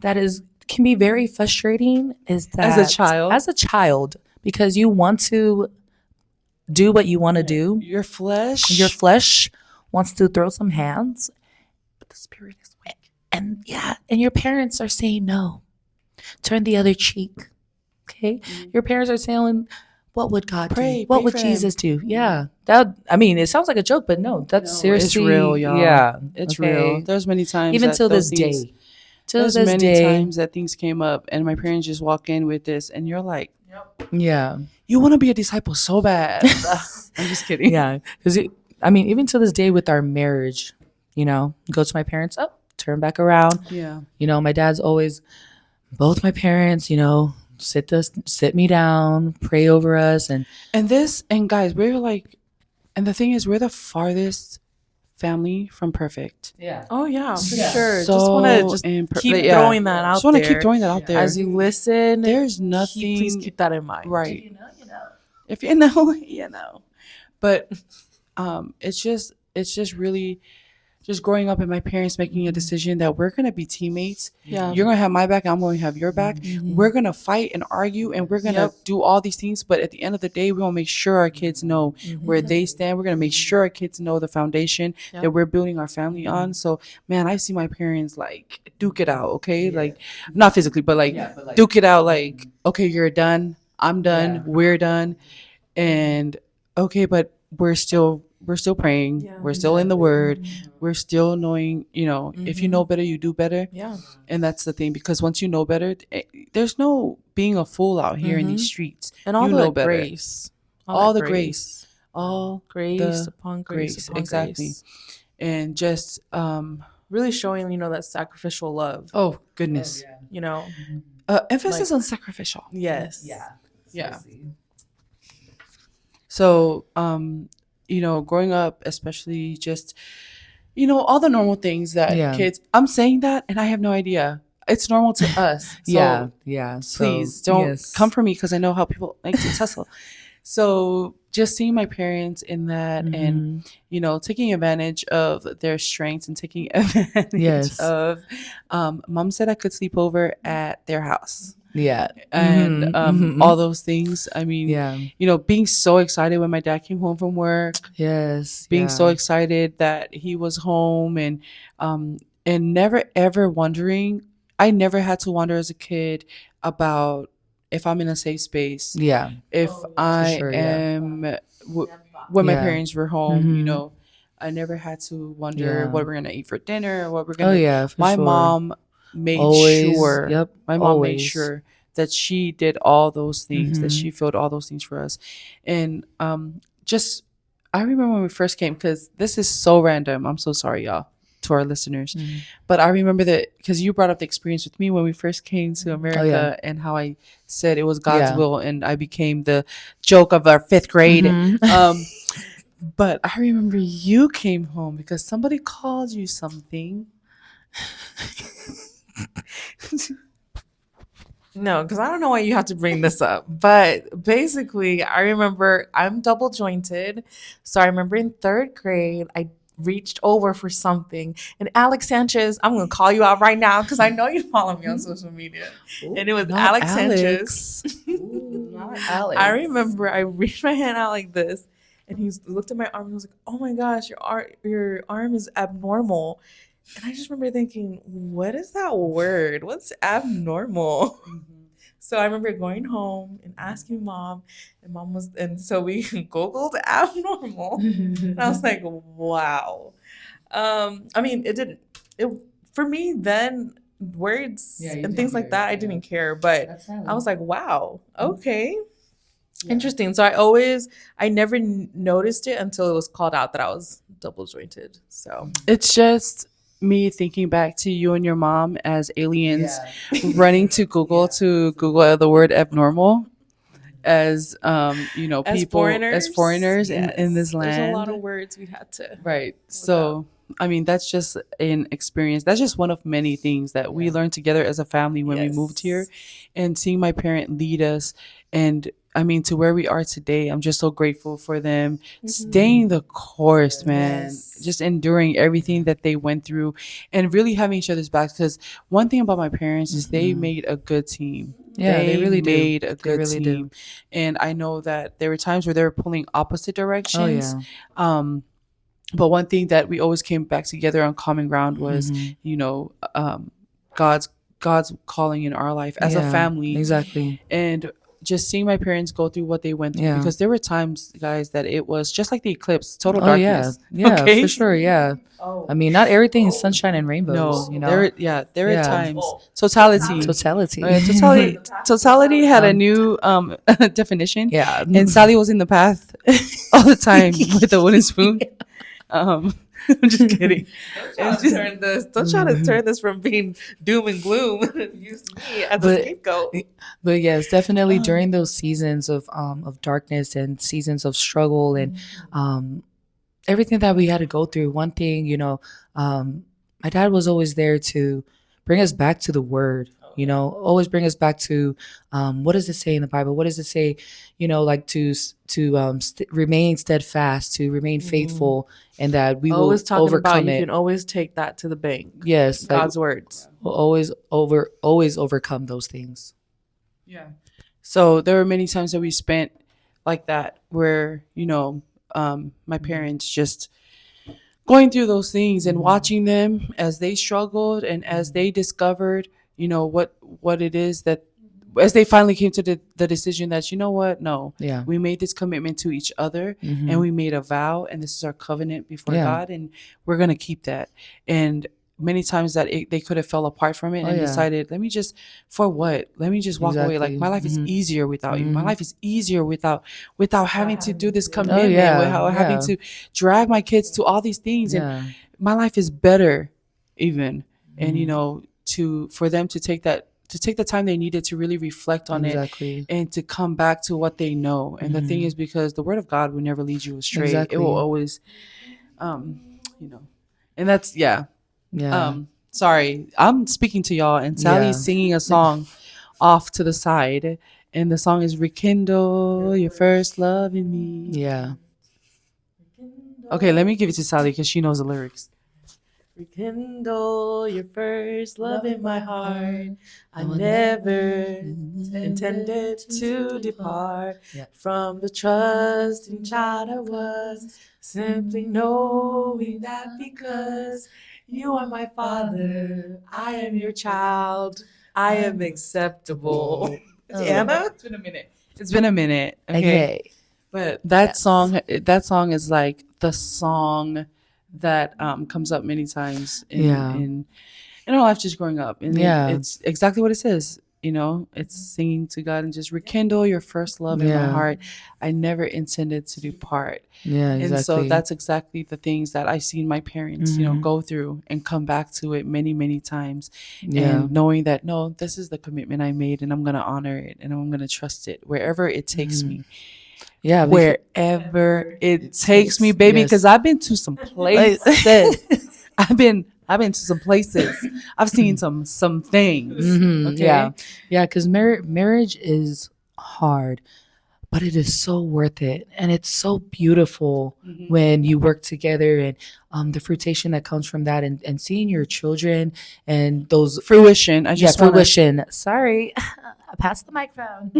that is can be very frustrating is that As a child, because you want to do what you want to do. your flesh, Your flesh wants to throw some hands, but the spirit is weak. And and your parents are saying no. Turn the other cheek. Okay? Your parents are saying, what would God Pray, do? What pray would for Jesus do? Yeah. It sounds like a joke, but no, that's No, seriously it's real, y'all. Yeah. It's okay? real. There's many times, Even that till those this things- day. Till There's this many day. times that things came up, and my parents just walk in with this, and you're like, Yeah. you want to be a disciple so bad. I'm just kidding. Yeah. Because even to this day with our marriage, go to my parents, turn back around. Yeah. My dad's always, both my parents, sit me down, pray over us, and And guys, we're like, and the thing is, we're the farthest family from perfect. yeah. Oh yeah, for Yeah. sure. So Just want to just keep yeah. throwing that out Just want there. to keep throwing that out there. As you listen. There's nothing. Please keep that in mind. Right. If you know, you know. But it's just really just growing up and my parents making a decision that we're gonna be teammates. Yeah. You're gonna have my back, I'm gonna have your back. Mm-hmm. We're gonna fight and argue and we're gonna do all these things, but at the end of the day, we're gonna make sure our kids know where they stand. We're gonna make sure our kids know the foundation that we're building our family on. So man, I see my parents like duke it out, okay? Like not physically, but like duke it out, like, okay, you're done, I'm done, we're done. And okay, but we're still praying. Yeah, we're still in the word. We're still knowing, if you know better, you do better. Yeah. And that's the thing, because once you know better, there's no being a fool out here in these streets. And all You the know better. grace. All that the grace. All Grace the upon grace upon exactly. grace. And just Really showing, that sacrificial love. oh goodness. Emphasis on sacrificial. Yes. Yeah. So, growing up, especially just, all the normal things that kids, I'm saying that and I have no idea. It's normal to us. So yeah. please don't come for me because I know how people like to tussle. So just seeing my parents in that and, taking advantage of their strengths and taking advantage of, mom said I could sleep over at their house. Yeah. And all those things. I mean, being so excited when my dad came home from work. Yes. Being so excited that he was home and never ever wondering. I never had to wonder as a kid about if I'm in a safe space. Yeah. If I sure, am when my parents were home, Mhm. I never had to wonder what we're gonna eat for dinner, what we're Oh gonna. yeah. For My sure. mom made Always, sure. yep, My mom made always. sure that she did all those things, that Mhm. she filled all those things for us, and just I remember when we first came, because this is so random. I'm so sorry, y'all, to our listeners, but I remember that because you brought up the experience with me when we first came to America and how I said it was God's will, and I became the joke of our fifth grade. But I remember you came home because somebody called you something. No, because I don't know why you have to bring this up. But basically, I remember I'm double jointed. So I remember in third grade, I reached over for something. And Alex Sanchez, I'm going to call you out right now because I know you follow me on social media. And it was Not Alex Sanchez. Not Alex. I remember I reached my hand out like this. And he looked at my arm and was like, "Oh my gosh, your arm is abnormal." And I just remember thinking, what is that word? What's abnormal? So I remember going home and asking mom, and so we Googled abnormal. And I was like, wow. I mean, it for me then, words Yeah, you and didn't things like care. that, I Yeah. didn't care, but That's valid. I was like, wow, okay. Yeah. Interesting. So I never noticed it until it was called out that I was double jointed. So It's just me thinking back to you and your mom as aliens running to Google to Google the word abnormal as as people as foreigners in yes, this there's a lot of land. words we had to Right. look up. So, I mean, that's just an experience. That's just one of many things that we learned together as a family when we moved here. Yes. And seeing my parent lead us, and I mean, to where we are today, I'm just so grateful for them staying the course, man. Yes. Just enduring everything that they went through and really having each other's backs. Because one thing about my parents is they made a good team. Yeah, they really do. made a They good really team. do. And I know that there were times where they were pulling opposite Oh directions. yeah. But one thing that we always came back together on common ground was, you know, God's God's calling in our life as a Yeah, family, exactly. and just seeing my parents go through what they went through, Yeah. because there were times, guys, that it was just like the eclipse, total Oh yeah, darkness. yeah, Okay? for sure. Yeah. Oh. I mean, not everything is sunshine and rainbows. No, You know. there are Yeah. times. Totality. Totality. Totality had a new definition. Yeah. And Sally was in the path all the time with a wooden spoon. I'm just kidding. Don't try to turn this from being doom and gloom. Use me as a But- scapegoat. But yes, definitely during those seasons of darkness and seasons of struggle and everything that we had to go through. One thing, my dad was always there to bring us back to the Word. Always bring us back to what does it say in the Bible? What does it say? Like to remain steadfast, to remain faithful, and that we Always will talking about overcome you it. can always take that to the bank. Yes, like, God's words. we'll always overcome those things. Yeah. So there were many times that we spent like that where, my parents just going through those things and watching them as they struggled and as they discovered, what it is that as they finally came to the decision that, no, Yeah. we made this commitment to each other and we made a vow, and this is our covenant before Yeah. God, and we're going to keep that. And many times that they could have fell apart from it and yeah. decided, let me just walk away. Like, my life is easier without you. My life is easier without having to do this commitment, yeah, without having yeah. to drag my kids to all these things. And Yeah. my life is better even. And, for them to take the time they needed to really reflect on Exactly. it and to come back to what they know. And the thing is, because the word of God will never lead you astray. Exactly. It will always, and that's, yeah. Yeah. Sorry, I'm speaking to y'all, and Sally's Yeah. singing a song off to the side, and the song is "Rekindle Your First Love in Me." Yeah. Okay, let me give it to Sally because she knows the lyrics. Rekindle your first love in my heart. I never intended to depart Yeah. from the trusting child I was, simply knowing that because you are my father, I am your child, I am acceptable. Oh. Anna? It's been a minute. It's been a minute. Okay. Okay. But that Yes. song is like the song that comes up many times in our life just growing up. And Yeah. it's exactly what it says. It's singing to God and just rekindle your first love in my Yeah. heart. I never intended to depart. Yeah. Exactly. And so that's exactly the things that I've seen my parents, go through and come back to it many, many times. Yeah. And knowing that, no, this is the commitment I made, and I'm going to honor it, and I'm going to trust it wherever it takes me. Yeah. Wherever it takes me, baby, Yes. because I've been to some places. I've been to some places. I've seen some things. Okay. Yeah. Because marriage is hard, but it is so worth it, and it's so beautiful when you work together, and the fruition that comes from that, and seeing your children and those Fruition. I just wanna- fruition. Sorry, I passed the microphone.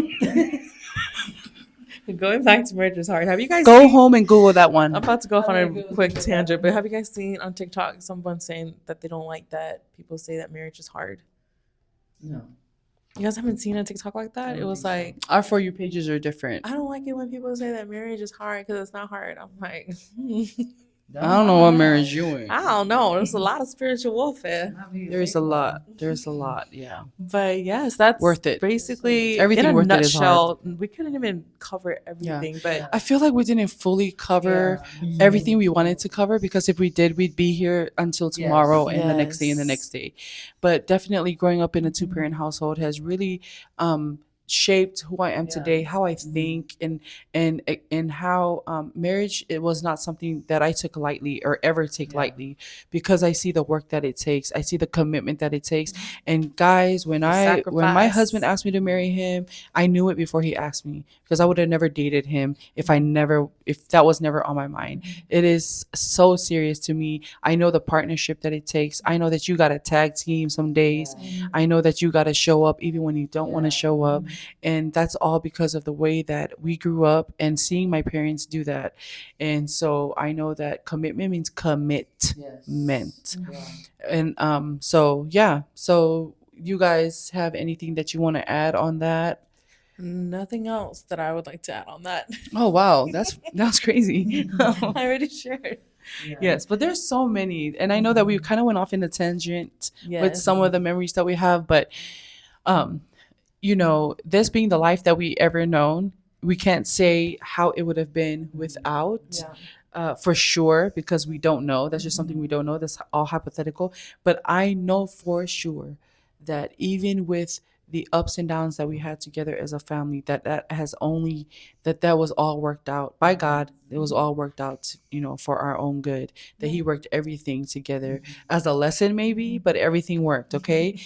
Going back to marriage is hard. Have you guys Go seen- home and Google that one. I'm about to go off on a quick tangent, but have you guys seen on TikTok someone saying that they don't like that people say that marriage is hard? No. You guys haven't seen a TikTok like that? It was like, Our For You pages are different. I don't like it when people say that marriage is hard because it's not hard. I'm like, I don't know what marriage you in. I don't know. There's a lot of spiritual warfare. There's a lot. There's a lot. Yeah. But yes, that's Worth it. basically Everything in a worth it is hard. nutshell. We couldn't even cover everything, but I feel like we didn't fully cover everything we wanted to cover, because if we did, we'd be here until tomorrow and the next day and the next day. But definitely growing up in a two-parent household has really shaped who I am today, how I think, and how marriage, it was not something that I took lightly or ever take lightly, because I see the work that it takes. I see the commitment that it takes. And guys, when my sacrifice. husband asked me to marry him, I knew it before he asked me, because I would have never dated him if that was never on my mind. It is so serious to me. I know the partnership that it takes. I know that you got to tag team some days. I know that you got to show up even when you don't want to show up. And that's all because of the way that we grew up and seeing my parents do that. And so I know that commitment means commitment. And so you guys have anything that you want to add on that? nothing else that I would like to add on that. Oh wow, that's crazy. I already shared. Yes, but there's so many, and I know that we kind of went off in a tangent with some of the memories that we have, but this being the life that we ever known, we can't say how it would have been without. For sure, because we don't know. That's just something we don't know. That's all hypothetical. But I know for sure that even with the ups and downs that we had together as a family, that was all worked out by God. It was all worked out, for our own good. That He worked everything together as a lesson, maybe, but everything worked. Okay.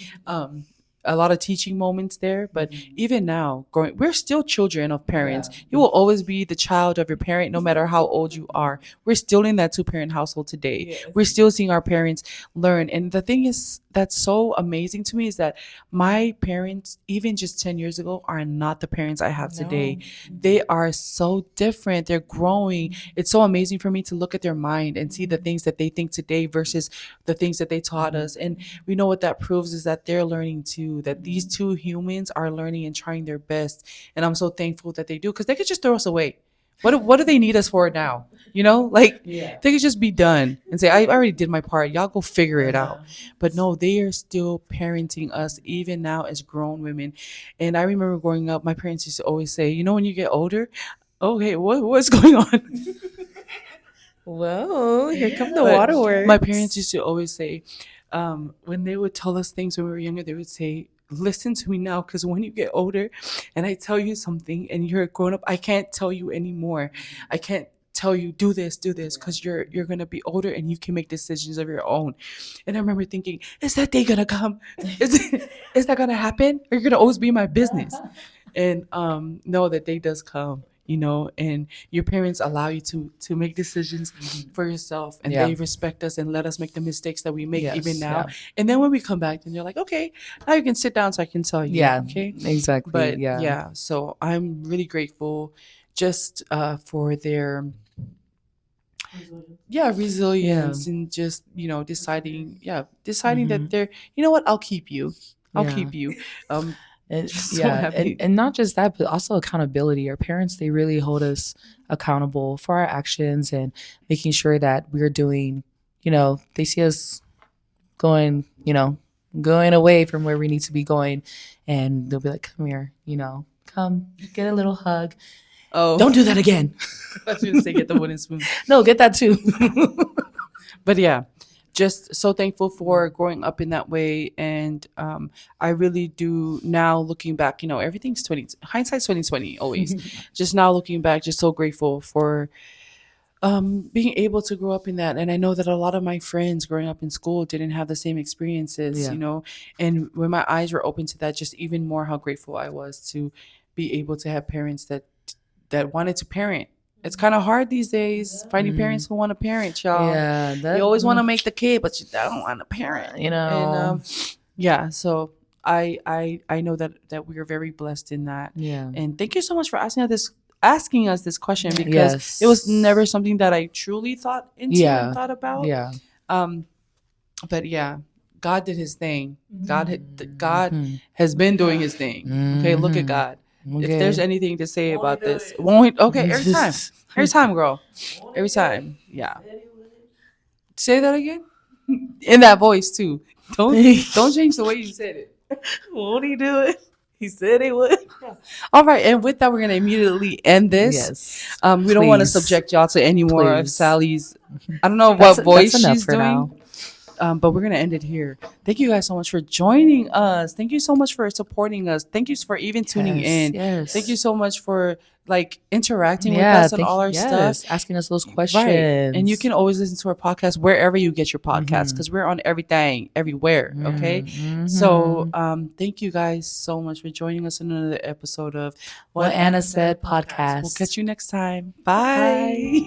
A lot of teaching moments there, but even now, we're still children of parents. You will always be the child of your parent, no matter how old you are. We're still in that two-parent household today. We're still seeing our parents learn. And the thing is, that's so amazing to me, is that my parents, even just 10 years ago, are not the parents I have today. They are so different. They're growing. It's so amazing for me to look at their mind and see the things that they think today versus the things that they taught us. And we know what that proves is that they're learning too, that these two humans are learning and trying their best. And I'm so thankful that they do, because they could just throw us away. What do they need us for now? They could just be done and say, I already did my part. Y'all go figure it out. But no, they are still parenting us even now as grown women. And I remember growing up, my parents used to always say, when you get older, okay, what's going on? Whoa, here come the But waterworks. my parents used to always say, when they would tell us things when we were younger, they would say, listen to me now, because when you get older and I tell you something and you're a grown up, I can't tell you anymore. I can't tell you do this, because you're gonna be older and you can make decisions of your own. And I remember thinking, is that day gonna come? Is that gonna happen? Or you're gonna always be my business? And know that day does come. And your parents allow you to make decisions for yourself, and they respect us and let us make the mistakes that we make even now. And then when we come back, then you're like, okay, now you can sit down so I can tell you. Okay, exactly. But so I'm really grateful just for their resilience and just deciding that they're, what, I'll keep you. And, so happy. and not just that, but also accountability. Our parents, they really hold us accountable for our actions and making sure that we're doing, they see us going away from where we need to be going, and they'll be like, come here, come get a little hug. Oh, don't do that again. I was going to say get the wooden spoon. No, get that too. But yeah, just so thankful for growing up in that way. And I really do now, looking back, everything's hindsight's 2020 always. Just now looking back, just so grateful for being able to grow up in that. And I know that a lot of my friends growing up in school didn't have the same experiences, and when my eyes were open to that, just even more how grateful I was to be able to have parents that wanted to parent. It's kind of hard these days finding parents who want to parent, y'all. You always want to make the kid, but you don't want to parent, And so I know that we are very blessed in that. And thank you so much for asking us this question, because it was never something that I truly thought into and thought about. But God did His thing. God has been doing His thing. Okay, look at God. If there's anything to say about this, won't okay? Every time, girl, every time. Yeah. Say that again in that voice too. Don't change the way you said it. Won't he do it? He said he would. All right, and with that, we're gonna immediately end this. Yes. We don't want to Please. subject y'all to any more of Please. Sally's. I don't know That's what voice enough she's for doing. now. But we're gonna end it here. Thank you guys so much for joining us. Thank you so much for supporting us. Thank you for even tuning in. Yes. Thank you so much for like interacting with us and all our stuff. Asking us those questions. Right. And you can always listen to our podcast wherever you get your podcasts because we're on everything, everywhere. Okay. So thank you guys so much for joining us in another episode of What Anna Said podcast. We'll catch you next time. Bye.